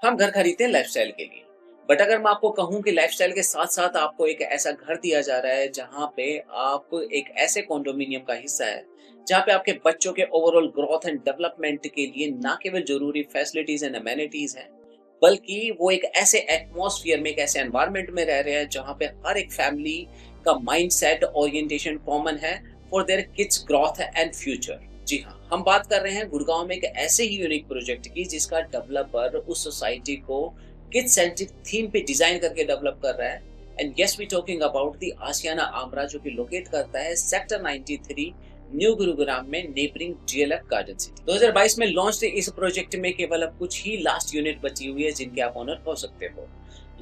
हम घर खरीदते हैं लाइफस्टाइल के लिए। बट अगर मैं आपको कहूँ कि लाइफस्टाइल के साथ-साथ आपको एक ऐसा घर दिया जा रहा है जहाँ पे आप एक ऐसे कंडोमिनियम का हिस्सा है, जहाँ पे आपके बच्चों के ओवरऑल ग्रोथ एंड डेवलपमेंट के लिए ना केवल ज़रूरी फैसिलिटीज़ एंड एमेनिटीज़ हैं, बल्कि वो एक ऐसे एटमॉस्फियर में, एक ऐसे एनवायरनमेंट में रह रहे हैं जहाँ पे हर एक फैमिली का माइंडसेट, ओरिएंटेशन कॉमन है for their kids growth and future. जी हाँ, हम बात कर रहे हैं गुड़गांव में एक ऐसे ही यूनिक प्रोजेक्ट की जिसका डेवलपर उस सोसाइटी को किड सेंट्रिक थीम पे डिजाइन करके डेवलप कर रहा है। And yes we talking about the Ashiana Aamra, जो कि लोकेट करता है सेक्टर 93 न्यू गुरुग्राम में, नेबरिंग डीएलएफ गार्डन सिटी। 2022 में लॉन्च इस प्रोजेक्ट में केवल अब कुछ ही लास्ट यूनिट बची हुई है जिनके आप ओनर हो सकते हो।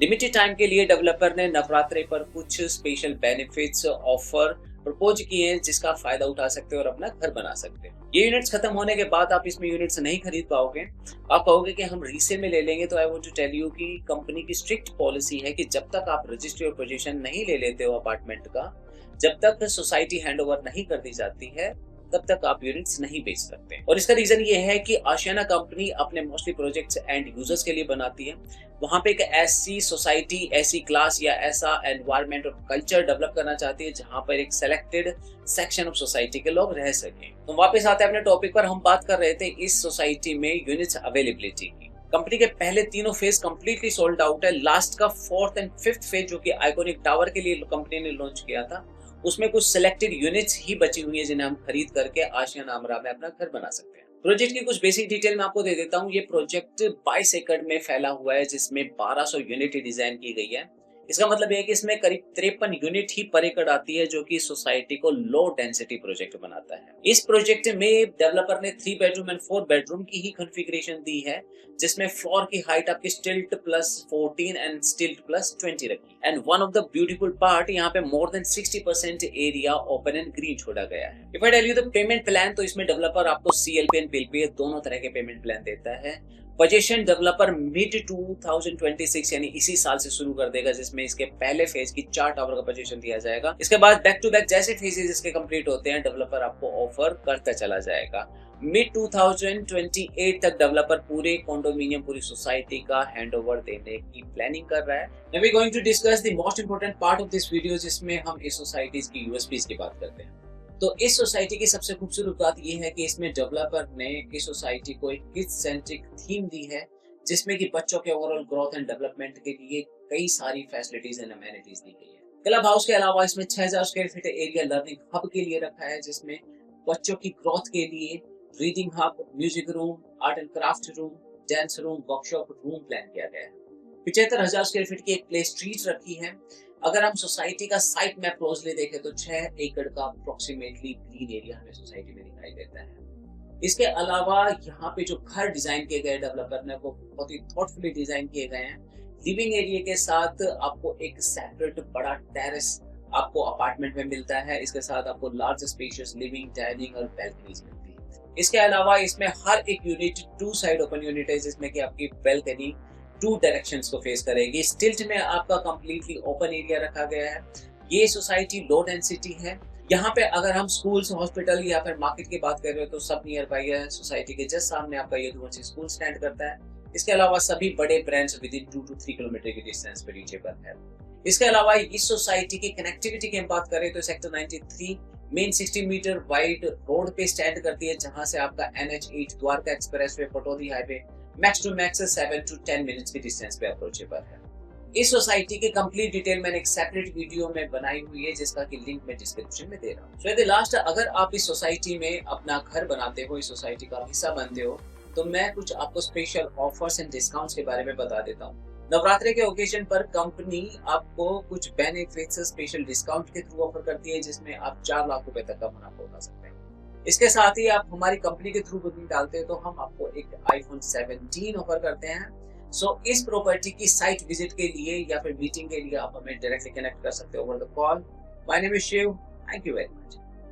लिमिटेड टाइम के लिए डेवलपर ने नवरात्रे पर कुछ स्पेशल बेनिफिट्स ऑफर प्रपोज किए हैं जिसका फायदा उठा सकते हो और अपना घर बना सकते हो। ये यूनिट्स खत्म होने के बाद आप इसमें यूनिट्स नहीं खरीद पाओगे। आप कहोगे कि हम रीसेल में ले लेंगे, तो I want to tell you कि कंपनी की स्ट्रिक्ट पॉलिसी है कि जब तक आप रजिस्ट्री और पोजीशन नहीं ले लेते हो अपार्टमेंट का, जब तक सोसाइटी हैंडओवर नहीं कर दी जाती है, तब तक आप यूनिट्स नहीं बेच सकते। और इसका रीजन ये है कि आशियाना कंपनी अपने मोस्टली प्रोजेक्ट्स एंड यूजर्स के लिए बनाती है। वहां पे एक ऐसी सोसाइटी, ऐसी क्लास या ऐसा एनवायरनमेंट और कल्चर डेवलप करना चाहती है जहां पर एक सेलेक्टेड सेक्शन ऑफ सोसाइटी के लोग रह सकें। तो वापस आते हैं अपने टॉपिक पर। हम बात कर रहे थे इस सोसाइटी में यूनिट्स अवेलेबिलिटी की। कंपनी के पहले तीनों फेज कंप्लीटली सोल्ड आउट है। लास्ट का फोर्थ एंड फिफ्थ फेज, जो कि आइकॉनिक टावर के लिए कंपनी ने लॉन्च किया था, उसमें कुछ सिलेक्टेड यूनिट्स ही बची हुई है जिन्हें हम खरीद करके आशियाना आमरा में अपना घर बना सकते हैं। प्रोजेक्ट की कुछ बेसिक डिटेल मैं आपको दे देता हूँ। ये प्रोजेक्ट 22 एकड़ में फैला हुआ है जिसमें 1200 यूनिट डिजाइन की गई है। इसका मतलब है कि इसमें करीब 53 यूनिट ही पर एकड़ आती है, जो कि सोसाइटी को लो डेंसिटी प्रोजेक्ट बनाता है। इस प्रोजेक्ट में डेवलपर ने 3 बेडरूम एंड 4 बेडरूम की ही कॉन्फ़िगरेशन दी है, जिसमें फ्लोर की हाइट आपकी स्टिल्ट प्लस 14 एंड स्टिल्ट प्लस 20 रखी। And one of the beautiful part, यहाँ पे more than 60% area open and green छोड़ा गया है। If I tell you the payment plan, तो इसमें डेवलपर आपको सीएलपी एंड बिल पे दोनों तरह के पेमेंट प्लान देता है। पोजीशन डेवलपर मिड 2026 यानी इसी साल से शुरू कर देगा, जिसमें इसके पहले फेज की 4 टावर का पोजीशन दिया जाएगा। इसके बाद बैक टू बैक जैसे फेजेस इसके कंप्लीट होते हैं, डेवलपर आपको ऑफर करता चला जाएगा। मिड 2028 तक डेवलपर पूरे कंडोमिनियम, पूरी सोसाइटी का हैंडओवर देने की प्लानिंग कर रहा है। Now we going to discuss the most important part of this video, जिसमें हम इस सोसाइटीज की यूएसपीज की बात करते हैं। तो इस सोसाइटी की सबसे खूबसूरत बात यह है कि इसमें डेवलपर ने इस सोसाइटी को एक किड सेंट्रिक थीम दी है, जिसमें कि बच्चों के ओवरऑल ग्रोथ एंड डेवलपमेंट के लिए कई सारी फैसिलिटीज एंड अमेनिटीज दी गई है। क्लब हाउस के अलावा इसमें 6000 square feet area learning hub के लिए रखा है, जिसमें बच्चों की ग्रोथ के लिए reading hub, music room, art and craft room, dance room, workshop room plan किया गया है। 75,000 स्क्वायर फीट की एक प्ले स्ट्रीट रखी है। अगर हम सोसाइटी का साइट मैप क्लोजली देखें तो 6 एकड़ का अप्रोक्सीमेटली ग्रीन एरिया हमें सोसाइटी में दिखाई देता है। इसके अलावा यहाँ पे जो घर डिजाइन किए गए डेवलपर ने, वो बहुत ही थॉटफुली डिजाइन किए गए हैं। लिविंग एरिया के साथ आपको एक सेपरेट बड़ा टेरेस आपको अपार्टमेंट में मिलता है। इसके साथ आपको लार्ज स्पेशियस लिविंग, डाइनिंग और बैल्कनीज मिलती है। इसके अलावा इसमें हर एक यूनिट 2 साइड ओपन यूनिट है, जिसमें कि आपकी बैल्कनी 2 डायरेक्शंस को फेस करेगी। स्टिल्ट में आपका कंप्लीटली ओपन एरिया रखा गया है। ये सोसाइटी लो डेंसिटी है। यहाँ पे अगर हम स्कूल्स, हॉस्पिटल या फिर मार्केट की बात कर रहे हो तो सब नियर बाई है। सोसाइटी के जस्ट सामने आपका यदुवंशी स्कूल स्टैंड करता है। इसके अलावा सभी बड़े brands with in 2 to 3 kilometre की डिस्टेंस पे रीचेबल है। इसके अलावा इस सोसाइटी की कनेक्टिविटी की हम बात करें तो sector 93 main 60 metre wide road पे स्टैंड करती है, जहां से आपका NH8 Dwarka expressway, Pataudi highway max to max 7 to 10 minutes की डिस्टेंस पे अप्रोचेबल है। इस सोसाइटी की कंप्लीट डिटेल मैंने एक सेपरेट वीडियो में बनाई हुई है, जिसका कि लिंक मैं डिस्क्रिप्शन में दे रहा हूँ। सो एट द लास्ट, अगर आप इस सोसाइटी में अपना घर बनाते हो, इस सोसाइटी का हिस्सा बनते हो, तो मैं कुछ आपको स्पेशल ऑफर्स एंड डिस्काउंट्स के बारे में बता देता हूँ। नवरात्रि के ओकेजन पर कंपनी आपको कुछ बेनिफिट्स स्पेशल डिस्काउंट के थ्रू ऑफर करती है, जिसमें आप 4 लाख रुपए तक का मुनाफा उठा सकते हैं। इसके साथ ही आप हमारी कंपनी के थ्रू बुकिंग डालते हैं तो हम आपको एक आईफोन 17 ऑफर करते हैं। सो इस प्रॉपर्टी की साइट विजिट के लिए या फिर मीटिंग के लिए आप हमें डायरेक्टली कनेक्ट कर सकते हो over the call. My name is Shiv. Thank you very much.